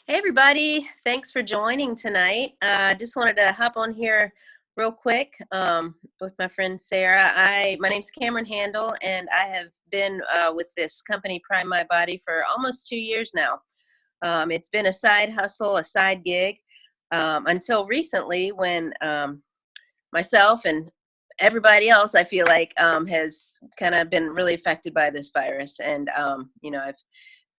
Hey everybody, thanks for joining tonight. Just wanted to hop on here real quick with my friend Sarah. My name's Cameron Handel, and I have been with this company Prime My Body for almost 2 years now. It's been a side hustle, a side gig, until recently when myself and everybody else I feel like has kind of been really affected by this virus. And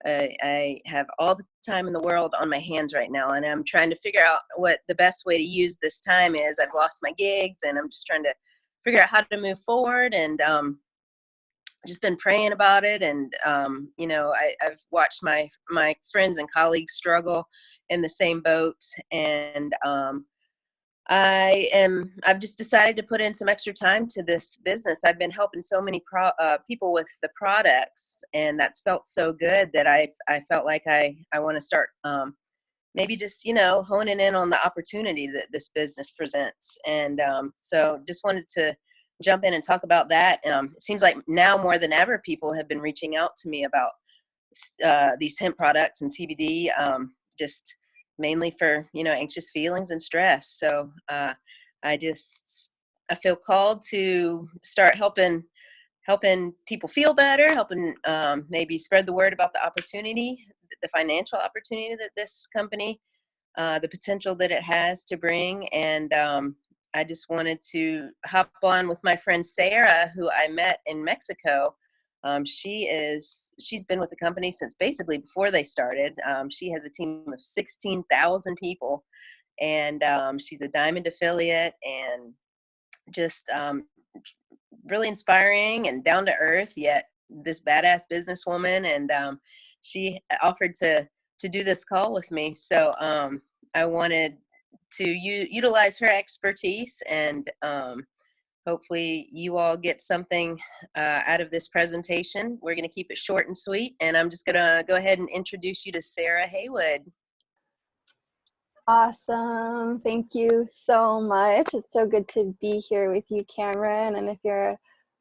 I have all the time in the world on my hands right now, and I'm trying to figure out what the best way to use this time is. I've lost my gigs, and I'm just trying to figure out how to move forward, and just been praying about it. And I've watched my friends and colleagues struggle in the same boat, and I've just decided to put in some extra time to this business. I've been helping so many people with the products, and that's felt so good that I felt like I want to start maybe just honing in on the opportunity that this business presents. And so just wanted to jump in and talk about that. It seems like now more than ever people have been reaching out to me about these hemp products and CBD, just mainly for anxious feelings and stress. So I feel called to start helping people feel better, helping maybe spread the word about the opportunity, the financial opportunity that this company, the potential that it has to bring. And I just wanted to hop on with my friend Sarah, who I met in Mexico. She's been with the company since basically before they started. She has a team of 16,000 people, and she's a Diamond affiliate, and just really inspiring and down to earth, yet this badass businesswoman. And she offered to do this call with me. So I wanted to utilize her expertise, and hopefully you all get something out of this presentation. We're going to keep it short and sweet, and I'm just going to go ahead and introduce you to Sarah Haywood. Awesome. Thank you so much. It's so good to be here with you, Cameron. And if you're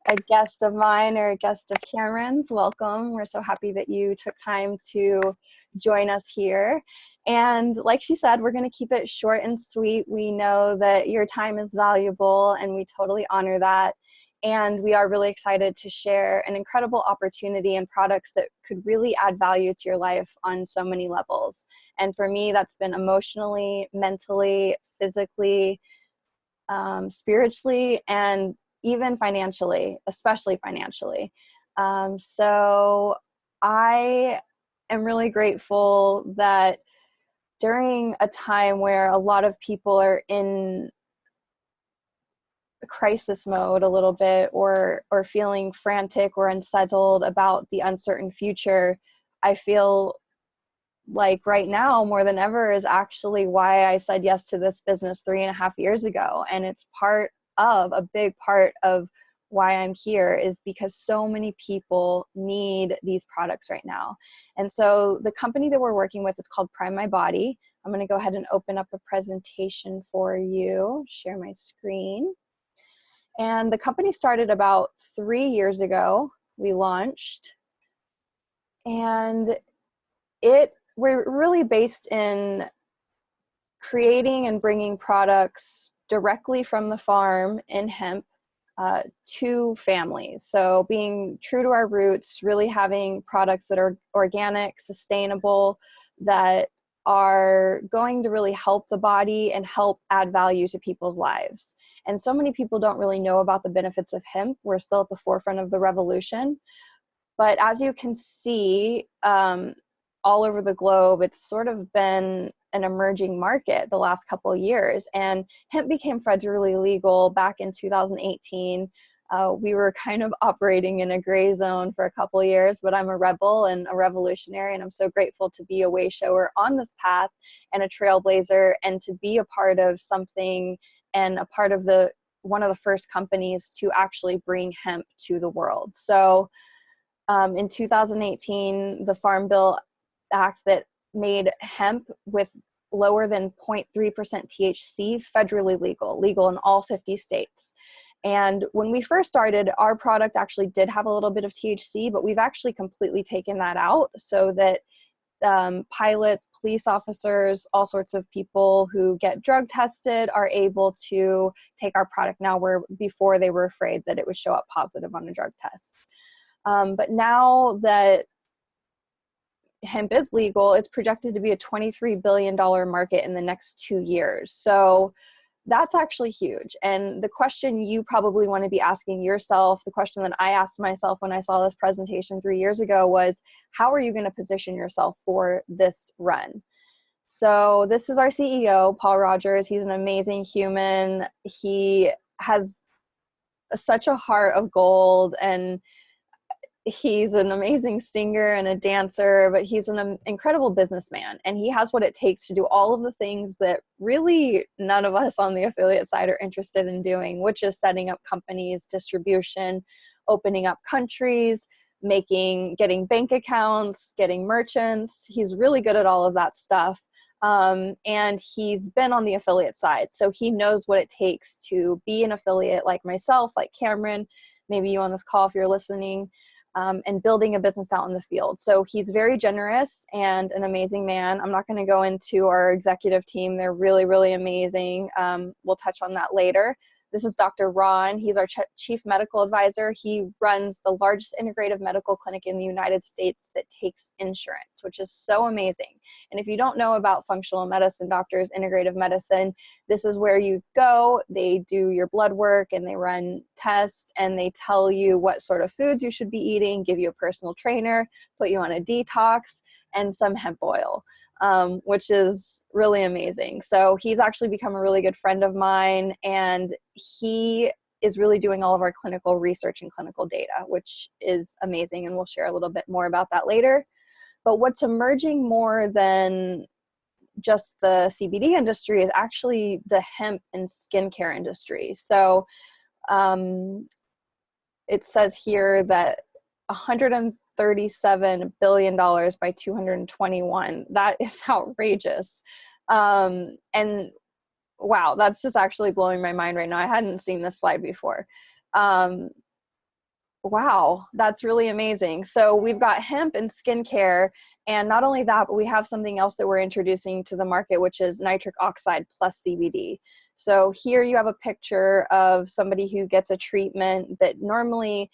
a guest of mine or a guest of Cameron's, welcome. We're so happy that you took time to join us here. And like she said, we're going to keep it short and sweet. We know that your time is valuable, and we totally honor that. And we are really excited to share an incredible opportunity and products that could really add value to your life on so many levels. And for me, that's been emotionally, mentally, physically, spiritually, and even financially, especially financially. So I am really grateful that during a time where a lot of people are in crisis mode a little bit, or feeling frantic or unsettled about the uncertain future, I feel like right now more than ever is actually why I said yes to this business 3.5 years ago. And it's a big part of why I'm here, is because so many people need these products right now. And so the company that we're working with is called Prime My Body. I'm going to go ahead and open up a presentation for you, share my screen. And the company started about 3 years ago. We launched, and we're really based in creating and bringing products directly from the farm in hemp to families. So being true to our roots, really having products that are organic, sustainable, that are going to really help the body and help add value to people's lives. And so many people don't really know about the benefits of hemp. We're still at the forefront of the revolution. But as you can see, all over the globe, it's sort of been an emerging market the last couple of years. And hemp became federally legal back in 2018. We were kind of operating in a gray zone for a couple of years, but I'm a rebel and a revolutionary, and I'm so grateful to be a way shower on this path and a trailblazer, and to be a part of something and a part of one of the first companies to actually bring hemp to the world. So in 2018, the Farm Bill Act that made hemp with lower than 0.3% THC federally legal in all 50 states. And when we first started, our product actually did have a little bit of THC, but we've actually completely taken that out so that pilots, police officers, all sorts of people who get drug tested are able to take our product now, where before they were afraid that it would show up positive on a drug test. But now that hemp is legal, it's projected to be a $23 billion market in the next 2 years. So that's actually huge. And the question you probably want to be asking yourself, the question that I asked myself when I saw this presentation 3 years ago was, how are you going to position yourself for this run? So this is our CEO, Paul Rogers. He's an amazing human. He has such a heart of gold, and he's an amazing singer and a dancer, but he's an incredible businessman, and he has what it takes to do all of the things that really none of us on the affiliate side are interested in doing, which is setting up companies, distribution, opening up countries, getting bank accounts, getting merchants. He's really good at all of that stuff. And he's been on the affiliate side, so he knows what it takes to be an affiliate like myself, like Cameron, maybe you on this call if you're listening, and building a business out in the field. So he's very generous and an amazing man. I'm not going to go into our executive team. They're really, really amazing. We'll touch on that later. This is Dr. Ron. He's our chief medical advisor. He runs the largest integrative medical clinic in the United States that takes insurance, which is so amazing. And if you don't know about functional medicine doctors, integrative medicine, this is where you go. They do your blood work and they run tests and they tell you what sort of foods you should be eating, give you a personal trainer, put you on a detox, and some hemp oil. Which is really amazing. So he's actually become a really good friend of mine, and he is really doing all of our clinical research and clinical data, which is amazing. And we'll share a little bit more about that later. But what's emerging more than just the CBD industry is actually the hemp and skincare industry. So it says here that $137 billion by 2021. That is outrageous. And wow, that's just actually blowing my mind right now. I hadn't seen this slide before. Wow, that's really amazing. So we've got hemp and skincare, and not only that, but we have something else that we're introducing to the market, which is nitric oxide plus CBD. So here you have a picture of somebody who gets a treatment that normally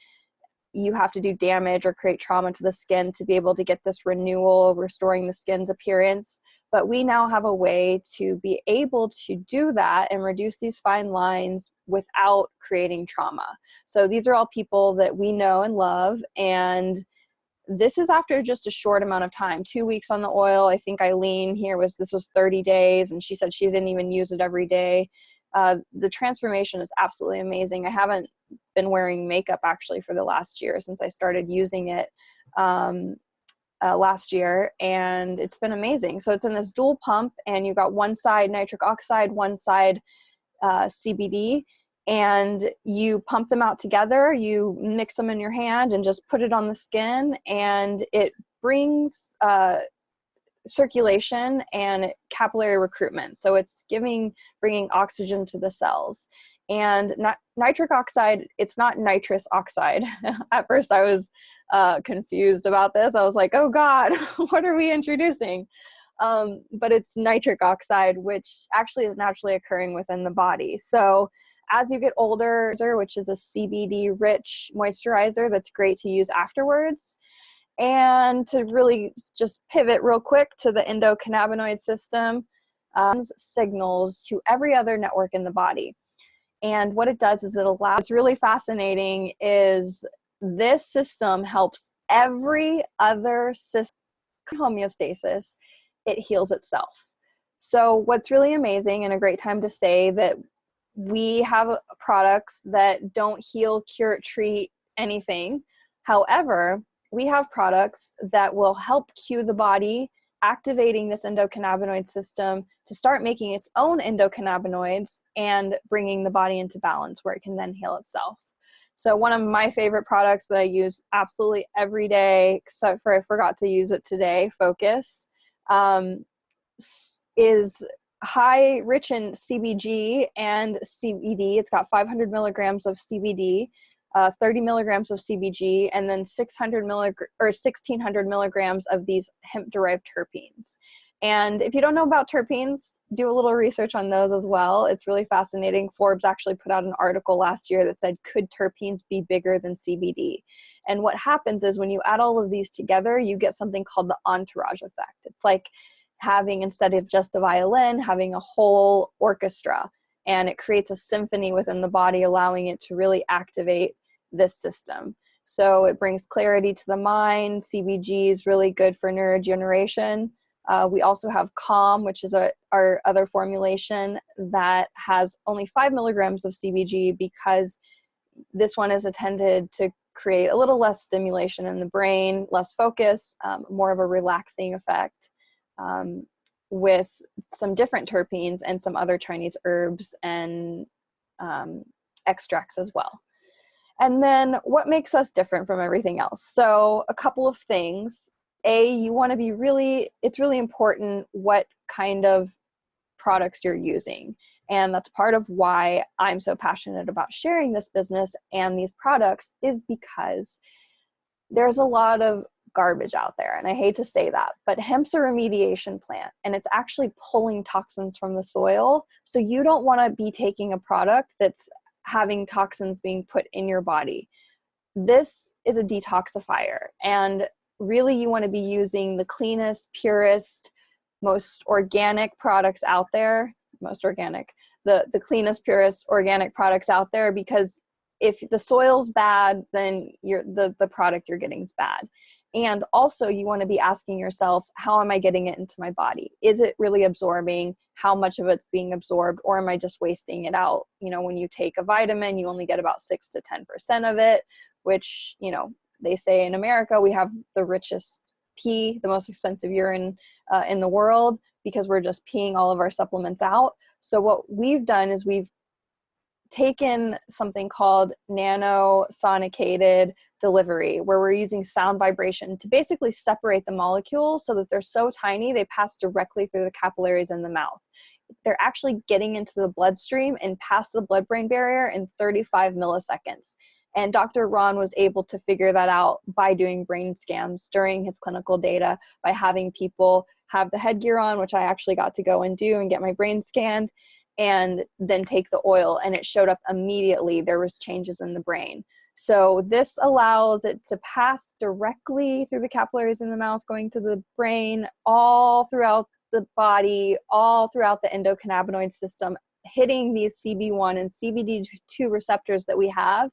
you have to do damage or create trauma to the skin to be able to get this renewal, restoring the skin's appearance. But we now have a way to be able to do that and reduce these fine lines without creating trauma. So these are all people that we know and love, and this is after just a short amount of time, 2 weeks on the oil. I think Eileen here this was 30 days, and she said she didn't even use it every day. The transformation is absolutely amazing. I haven't been wearing makeup actually for the last year since I started using it last year, and it's been amazing. So it's in this dual pump, and you've got one side nitric oxide, one side CBD, and you pump them out together. You mix them in your hand and just put it on the skin, and it brings circulation and capillary recruitment. So it's bringing oxygen to the cells. And nitric oxide, it's not nitrous oxide. At first I was confused about this. I was like, oh God, what are we introducing? But it's nitric oxide, which actually is naturally occurring within the body. So as you get older, which is a CBD rich moisturizer that's great to use afterwards. And to really just pivot real quick to the endocannabinoid system, signals to every other network in the body. And what it does is what's really fascinating is this system helps every other system homeostasis. It heals itself. So what's really amazing, and a great time to say that we have products that don't heal, cure, treat anything. However, we have products that will help cue the body, activating this endocannabinoid system to start making its own endocannabinoids and bringing the body into balance where it can then heal itself. So one of my favorite products that I use absolutely every day, except for I forgot to use it today, Focus, is rich in CBG and CBD. It's got 500 milligrams of CBD. 30 milligrams of CBG, and then 1,600 milligrams of these hemp-derived terpenes. And if you don't know about terpenes, do a little research on those as well. It's really fascinating. Forbes actually put out an article last year that said, could terpenes be bigger than CBD? And what happens is when you add all of these together, you get something called the entourage effect. It's like having, instead of just a violin, having a whole orchestra. And it creates a symphony within the body, allowing it to really activate this system. So it brings clarity to the mind. CBG is really good for neurodegeneration. We also have Calm, which is our other formulation that has only 5 milligrams of CBG, because this one is intended to create a little less stimulation in the brain, less focus, more of a relaxing effect, with some different terpenes and some other Chinese herbs and extracts as well. And then what makes us different from everything else? So a couple of things. You want to be it's really important what kind of products you're using. And that's part of why I'm so passionate about sharing this business and these products, is because there's a lot of garbage out there. And I hate to say that, but hemp's a remediation plant, and it's actually pulling toxins from the soil. So you don't want to be taking a product that's having toxins being put in your body. This is a detoxifier, and really you want to be using the cleanest, purest, most organic products out there, the cleanest, purest organic products out there, because if the soil's bad, then the product you're getting is bad. And also you want to be asking yourself, how am I getting it into my body? Is it really absorbing? How much of it's being absorbed, or am I just wasting it out? You know, when you take a vitamin, you only get about 6 to 10% of it, which, you know, they say in America, we have the richest pee, the most expensive urine in the world, because we're just peeing all of our supplements out. So what we've done is we've taken something called nanosonicated delivery, where we're using sound vibration to basically separate the molecules so that they're so tiny they pass directly through the capillaries in the mouth. They're actually getting into the bloodstream and past the blood-brain barrier in 35 milliseconds. And Dr. Ron was able to figure that out by doing brain scans during his clinical data, by having people have the headgear on, which I actually got to go and do and get my brain scanned, and then take the oil, and it showed up immediately. There was changes in the brain. So this allows it to pass directly through the capillaries in the mouth, going to the brain, all throughout the body, all throughout the endocannabinoid system, hitting these CB1 and CBD2 receptors that we have,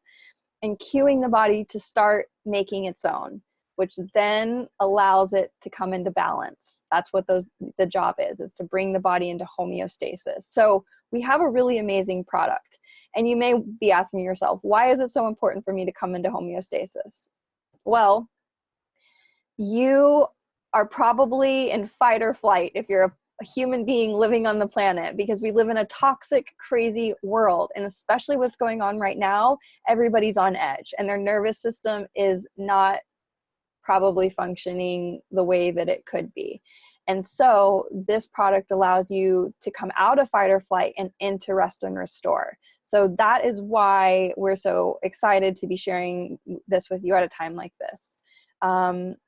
and cueing the body to start making its own, which then allows it to come into balance. That's what the job is to bring the body into homeostasis. So we have a really amazing product. And you may be asking yourself, why is it so important for me to come into homeostasis? Well, you are probably in fight or flight if you're a human being living on the planet, because we live in a toxic, crazy world. And especially what's going on right now, everybody's on edge and their nervous system is not probably functioning the way that it could be. And so this product allows you to come out of fight or flight and into rest and restore. So that is why we're so excited to be sharing this with you at a time like this.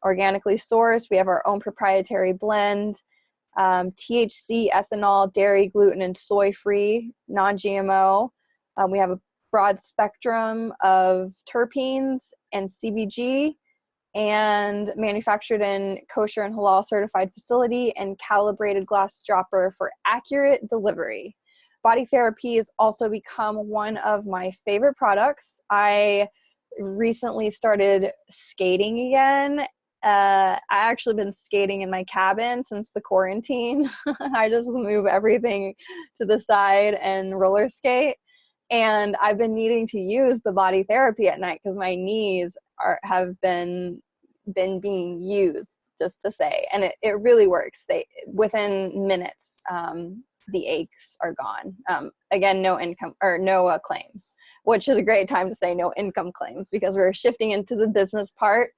Organically sourced, we have our own proprietary blend, THC, ethanol, dairy, gluten, and soy-free, non-GMO. We have a broad spectrum of terpenes and CBG, and manufactured in kosher and halal certified facility, and calibrated glass dropper for accurate delivery. Body therapy has also become one of my favorite products. I recently started skating again. I actually been skating in my cabin since the quarantine. I just move everything to the side and roller skate. And I've been needing to use the body therapy at night because my knees have been being used, just to say. And it really works. Within minutes, the aches are gone. Again, no income or no claims, which is a great time to say no income claims, because we're shifting into the business part.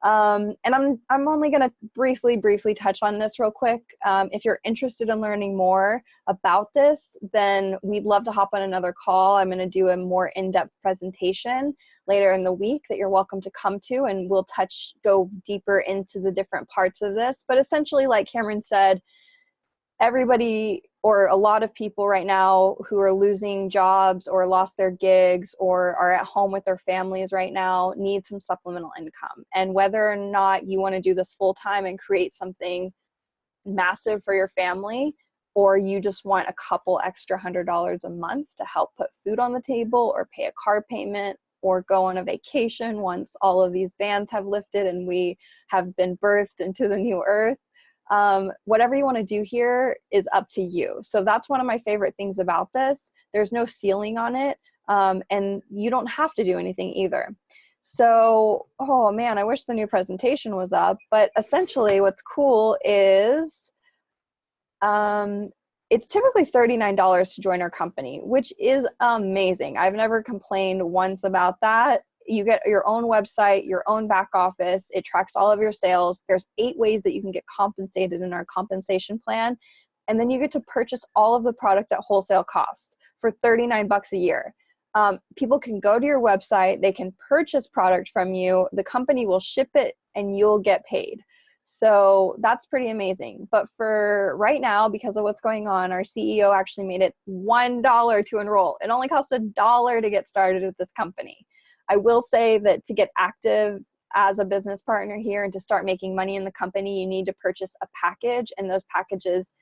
And I'm only going to briefly touch on this real quick. If you're interested in learning more about this, then we'd love to hop on another call. I'm going to do a more in-depth presentation later in the week that you're welcome to come to, and we'll go deeper into the different parts of this. But essentially, like Cameron said, everybody, or a lot of people right now who are losing jobs or lost their gigs or are at home with their families right now, need some supplemental income. And whether or not you want to do this full time and create something massive for your family, or you just want a couple extra $100 a month to help put food on the table or pay a car payment or go on a vacation once all of these bans have lifted and we have been birthed into the new earth, whatever you want to do here is up to you. So that's one of my favorite things about this. There's no ceiling on it, and you don't have to do anything either. So, oh man, I wish the new presentation was up, but essentially what's cool is it's typically $39 to join our company, which is amazing. I've never complained once about that. You get your own website, your own back office. It tracks all of your sales. There's 8 ways that you can get compensated in our compensation plan. And then you get to purchase all of the product at wholesale cost for $39 a year. People can go to your website. They can purchase product from you. The company will ship it and you'll get paid. So that's pretty amazing. But for right now, because of what's going on, our CEO actually made it $1 to enroll. It only costs $1 to get started with this company. I will say that to get active as a business partner here and to start making money in the company, you need to purchase a package, and those packages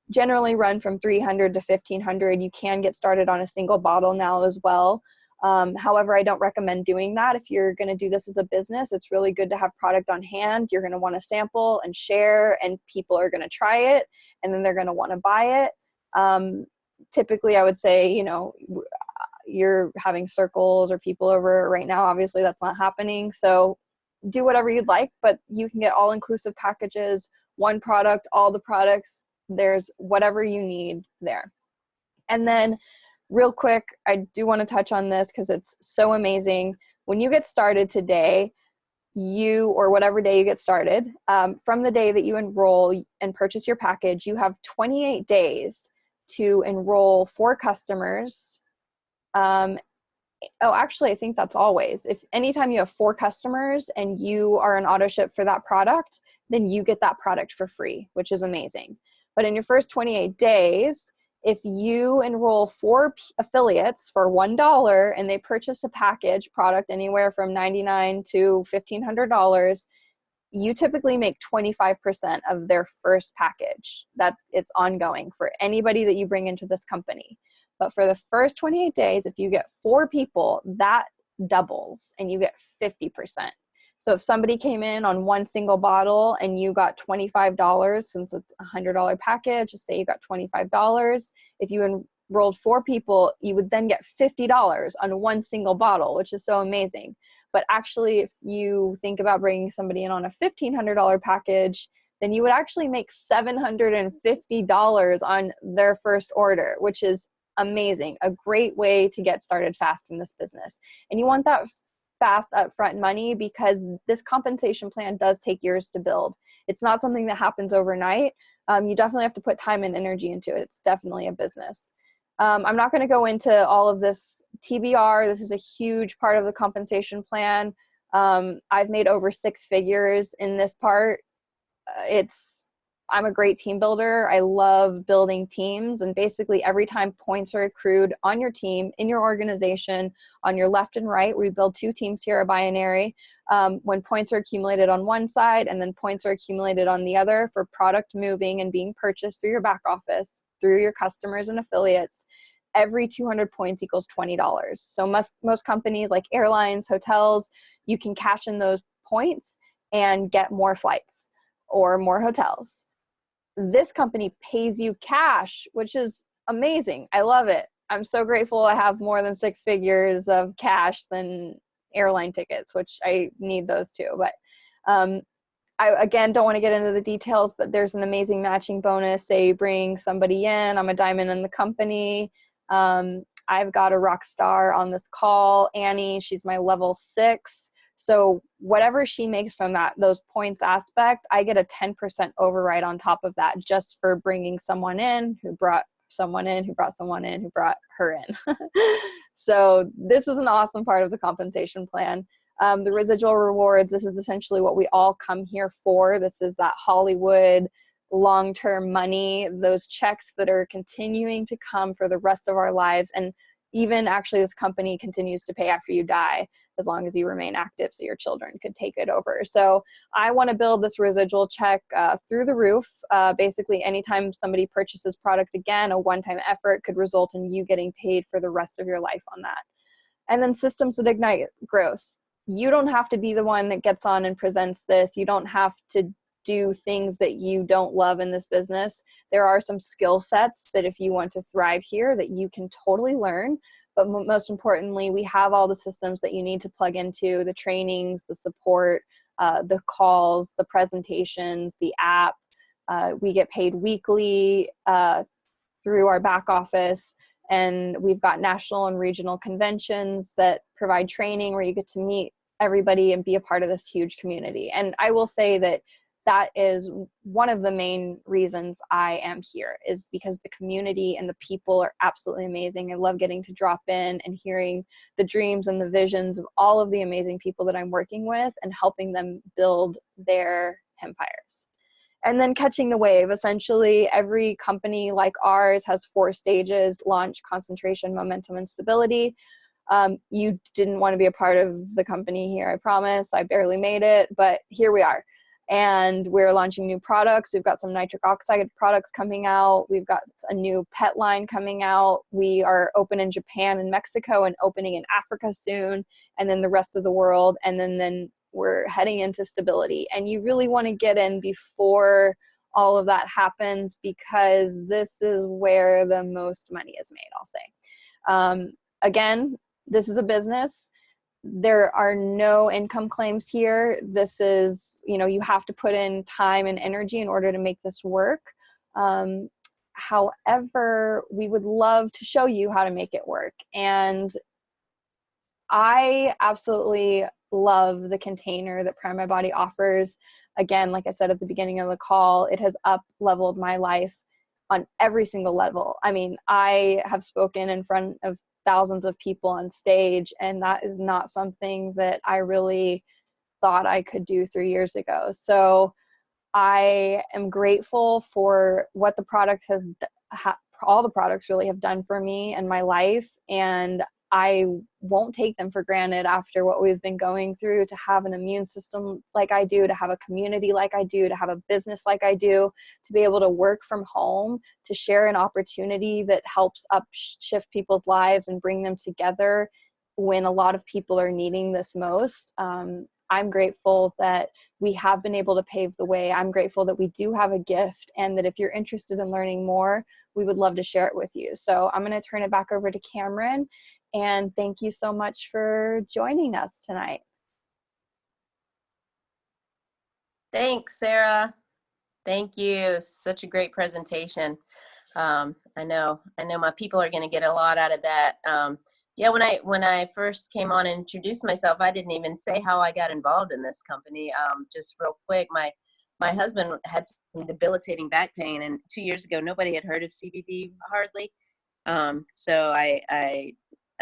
generally run from $300 to $1,500. You can get started on a single bottle now as well. However, I don't recommend doing that. If you're going to do this as a business, it's really good to have product on hand. You're going to want to sample and share, and people are going to try it, and then they're going to want to buy it. Typically, I would say, you're having circles or people over right now. Obviously, that's not happening. So do whatever you'd like, but you can get all-inclusive packages, one product, all the products. There's whatever you need there. And then real quick, I do want to touch on this because it's so amazing. When you get started today, or whatever day you get started, from the day that you enroll and purchase your package, you have 28 days to enroll 4 customers. Actually, I think that's always. If anytime you have 4 customers and you are an auto ship for that product, then you get that product for free, which is amazing. But in your first 28 days, if you enroll 4 affiliates for $1 and they purchase a package product anywhere from $99 to $1,500, you typically make 25% of their first package. That is ongoing for anybody that you bring into this company. But for the first 28 days, if you get 4 people, that doubles and you get 50%. So if somebody came in on one single bottle and you got $25, since it's a $100 package, say you got $25. If you enrolled 4 people, you would then get $50 on one single bottle, which is so amazing. But actually, if you think about bringing somebody in on a $1,500 package, then you would actually make $750 on their first order, which is amazing. A great way to get started fast in this business. And you want that fast upfront money because this compensation plan does take years to build. It's not something that happens overnight. You definitely have to put time and energy into it. It's definitely a business. I'm not going to go into all of this TBR. This is a huge part of the compensation plan. I've made over 6 figures in this part. I'm a great team builder. I love building teams, and basically every time points are accrued on your team, in your organization, on your left and right, we build 2 teams here, a binary. When points are accumulated on one side and then points are accumulated on the other for product moving and being purchased through your back office, through your customers and affiliates, every 200 points equals $20. So most companies like airlines, hotels, you can cash in those points and get more flights or more hotels. This company pays you cash, which is amazing. I love it. I'm so grateful I have more than 6 figures of cash than airline tickets, which I need those too. But I, again, don't want to get into the details, but there's an amazing matching bonus. Say you bring somebody in, I'm a diamond in the company. I've got a rock star on this call, Annie. She's my level 6. So whatever she makes from those points aspect, I get a 10% override on top of that, just for bringing someone in who brought someone in, who brought someone in, who brought her in. So this is an awesome part of the compensation plan. The residual rewards, this is essentially what we all come here for. This is that Hollywood long-term money, those checks that are continuing to come for the rest of our lives. And even actually this company continues to pay after you die, as long as you remain active, so your children could take it over. So I want to build this residual check through the roof. Basically, anytime somebody purchases product again, a one-time effort could result in you getting paid for the rest of your life on that. And then systems that ignite growth. You don't have to be the one that gets on and presents this. You don't have to do things that you don't love in this business. There are some skill sets that if you want to thrive here that you can totally learn. But most importantly, we have all the systems that you need to plug into, the trainings, the support, the calls, the presentations, the app. We get paid weekly through our back office. And we've got national and regional conventions that provide training where you get to meet everybody and be a part of this huge community. And I will say that that is one of the main reasons I am here, is because the community and the people are absolutely amazing. I love getting to drop in and hearing the dreams and the visions of all of the amazing people that I'm working with and helping them build their empires. And then catching the wave. Essentially, every company like ours has 4 stages: launch, concentration, momentum, and stability. You didn't want to be a part of the company here, I promise. I barely made it, but here we are. And we're launching new products. We've got some nitric oxide products coming out. We've got a new pet line coming out. We are open in Japan and Mexico and opening in Africa soon, and then the rest of the world. And then we're heading into stability. And you really want to get in before all of that happens, because this is where the most money is made, I'll say. Again, this is a business. There are no income claims here. This is, you have to put in time and energy in order to make this work. However, we would love to show you how to make it work. And I absolutely love the container that Prime My Body offers. Again, like I said at the beginning of the call, it has up-leveled my life on every single level. I mean, I have spoken in front of thousands of people on stage, and that is not something that I really thought I could do 3 years ago. So I am grateful for what the product has, all the products really have done for me and my life, and I won't take them for granted after what we've been going through. To have an immune system like I do, to have a community like I do, to have a business like I do, to be able to work from home, to share an opportunity that helps shift people's lives and bring them together when a lot of people are needing this most. I'm grateful that we have been able to pave the way. I'm grateful that we do have a gift, and that if you're interested in learning more, we would love to share it with you. So I'm going to turn it back over to Cameron. And thank you so much for joining us tonight. Thanks, Sarah. Thank you. Such a great presentation. I know my people are going to get a lot out of that. Yeah, when I first came on and introduced myself, I didn't even say how I got involved in this company. Just real quick, my husband had some debilitating back pain, and 2 years ago, nobody had heard of CBD hardly. So I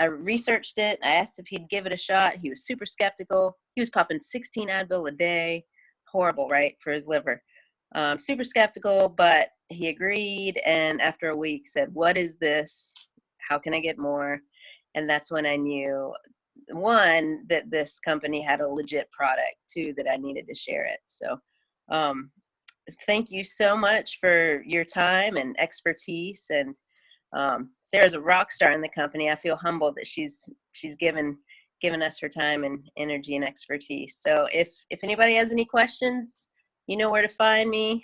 researched it. I asked if he'd give it a shot. He was super skeptical. He was popping 16 Advil a day. Horrible, right, for his liver. Super skeptical, but he agreed. And after a week said, "What is this? How can I get more?" And that's when I knew, one, that this company had a legit product, two, that I needed to share it. So thank you so much for your time and expertise. And Sarah's a rock star in the company. I feel humbled that she's given us her time and energy and expertise. So if anybody has any questions, you know where to find me.